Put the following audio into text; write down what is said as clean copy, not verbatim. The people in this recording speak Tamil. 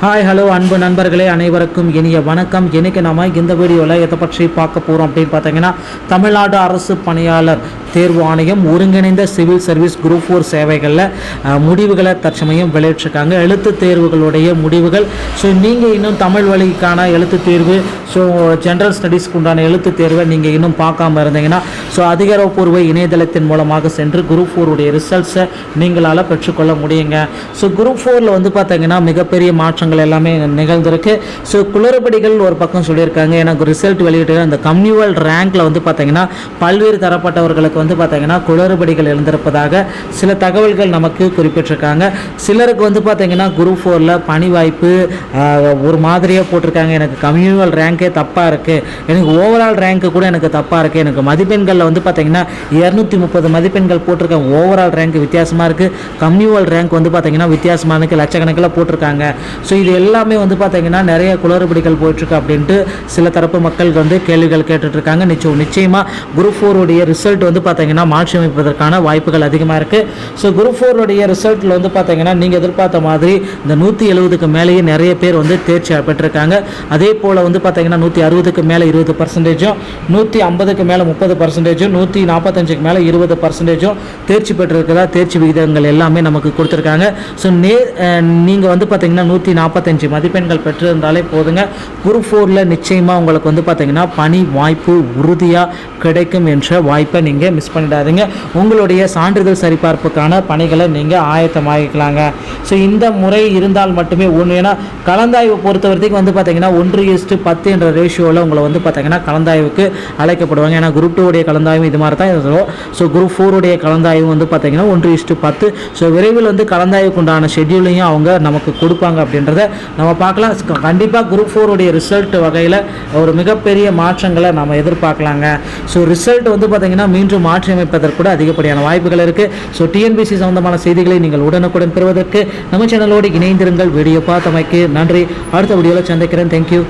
ஹாய் ஹலோ அன்பு நண்பர்களே, அனைவருக்கும் இனிய வணக்கம். இன்றைக்கி நம்ம இந்த வீடியோவில் எதை பற்றி பார்க்க போகிறோம் அப்படின்னு பார்த்தீங்கன்னா, தமிழ்நாடு அரசு பணியாளர் தேர்வு ஆணையம் ஒருங்கிணைந்த சிவில் சர்வீஸ் குரூப் 4 சேவைகளில் முடிவுகளை தற்சமயம் வெளியிட்டிருக்காங்க. எழுத்து தேர்வுகளுடைய முடிவுகள். ஸோ நீங்கள் இன்னும் தமிழ் வழிக்கான எழுத்து தேர்வு, ஸோ ஜென்ரல் ஸ்டடீஸ்க்கு உண்டான எழுத்து தேர்வை நீங்கள் இன்னும் பார்க்காம இருந்தீங்கன்னா, ஸோ அதிகாரப்பூர்வ இணையதளத்தின் மூலமாக சென்று குரூப் 4 உடைய ரிசல்ட்ஸை நீங்களால் பெற்றுக்கொள்ள முடியுங்க. ஸோ குரூப் 4ல் வந்து பார்த்தீங்கன்னா மிகப்பெரிய மாற்றங்கள் எல்லாமே நிகழ்ந்திருக்கு. ஸோ குளறுபடிகள் ஒரு பக்கம் சொல்லியிருக்காங்க. எனக்கு ரிசல்ட் வெளியிட்டு அந்த கம்யூவல் ரேங்க்கில் வந்து பார்த்தீங்கன்னா பல்வேறு தரப்பட்டவர்களுக்கு வந்து பார்த்தீங்கன்னா குளறுபடிகள் எழுந்திருப்பதாக சில தகவல்கள் நமக்கு குறிப்பிட்டிருக்காங்க. சிலருக்கு வந்து பார்த்தீங்கன்னா குரூப் 4ல் பணி வாய்ப்பு ஒரு மாதிரியாக போட்டிருக்காங்க. எனக்கு கம்யூவல் ரேங்கே தப்பாக இருக்குது, எனக்கு ஓவரால் ரேங்க்கு கூட எனக்கு தப்பாக இருக்குது, எனக்கு மதிப்பெண்களில் வந்து பார்த்தீங்கன்னா 230 மதிப்பெண்கள் போட்டிருக்காங்க, ஓவரால் ரேங்க் வித்தியாசமாக இருக்குது, கம்யூவல் ரேங்க் வந்து பார்த்தீங்கன்னா வித்தியாசமாக இருக்குது, லட்சக்கணக்கில் போட்டிருக்காங்க. ஸோ இது எல்லாமே வந்து பார்த்தீங்கன்னா நிறைய குளறுபடிகள் போயிட்டுருக்கு அப்படின்ட்டு சில தரப்பு மக்கள் வந்து கேள்விகள் கேட்டுட்ருக்காங்க. நிச்சயமாக குரூப் 4 உடைய ரிசல்ட் வந்து பார்த்தீங்கன்னா மாற்றி அமைப்பதற்கான வாய்ப்புகள் அதிகமாக இருக்குது. ஸோ குரூப் 4 உடைய ரிசல்ட்டில் வந்து பார்த்தீங்கன்னா நீங்கள் எதிர்பார்த்த மாதிரி இந்த 170க்கு மேலேயே நிறைய பேர் வந்து தேர்ச்சி பெற்றிருக்காங்க. அதே போல் வந்து பார்த்தீங்கன்னா 160க்கு மேலே 20%, 150க்கு மேலே 30%, 145க்கு மேலே 20% தேர்ச்சி பெற்றிருக்கிறதா தேர்ச்சி விகிதங்கள் எல்லாமே நமக்கு கொடுத்துருக்காங்க. ஸோ நீங்கள் வந்து பார்த்தீங்கன்னா 145 மதிப்பெண்கள் பெற்றிருந்தாலே போதுங்க, குரூப் 4ல் நிச்சயமாக உங்களுக்கு வந்து பார்த்தீங்கன்னா பணி வாய்ப்பு உறுதியாக கிடைக்கும் என்ற வாய்ப்பை நீங்கள் மிஸ் பண்ணிடாதீங்க. உங்களுடைய சான்றிதழ் சரிபார்ப்புக்கான பணிகளை நீங்கள் ஆயத்தமாகிக்கலாங்க. ஸோ இந்த முறை இருந்தால் மட்டுமே ஒன்று, ஏன்னா கலந்தாய்வு பொறுத்த வரைக்கும் வந்து பார்த்தீங்கன்னா 1:10 என்ற ரேஷியோவில் உங்களை வந்து பார்த்தீங்கன்னா கலந்தாய்வுக்கு அழைக்கப்படுவாங்க. ஏன்னா குரூப் 2 உடைய கலந்தாய்வு இது மாதிரி தான் இருக்கும். ஸோ குரூப் 4 உடைய கலந்தாய்வு வந்து பார்த்தீங்கன்னா 1:10. ஸோ விரைவில் வந்து கலந்தாய்வுக்கு உண்டான ஷெட்யூலையும் அவங்க நமக்கு கொடுப்பாங்க அப்படின்றத நம்ம பார்க்கலாம். கண்டிப்பாக குரூப் 4 உடைய ரிசல்ட் வகையில் ஒரு மிகப்பெரிய மாற்றங்களை நம்ம எதிர்பார்க்கலாங்க. ஸோ ரிசல்ட் வந்து பார்த்தீங்கன்னா மீண்டும் மாற்றி அமைப்பதற்கு கூட அதிகப்படியான வாய்ப்புகள் இருக்குது. ஸோ டிஎன்பிசி சம்பந்தமான செய்திகளை நீங்கள் உடனுக்குடன் பெறுவதற்கு நம்ம சேனலோடு இணைந்திருங்கள். வீடியோ பார்த்தமைக்கு நன்றி. அடுத்த வீடியோவில் சந்திக்கிறேன். தேங்க்யூ.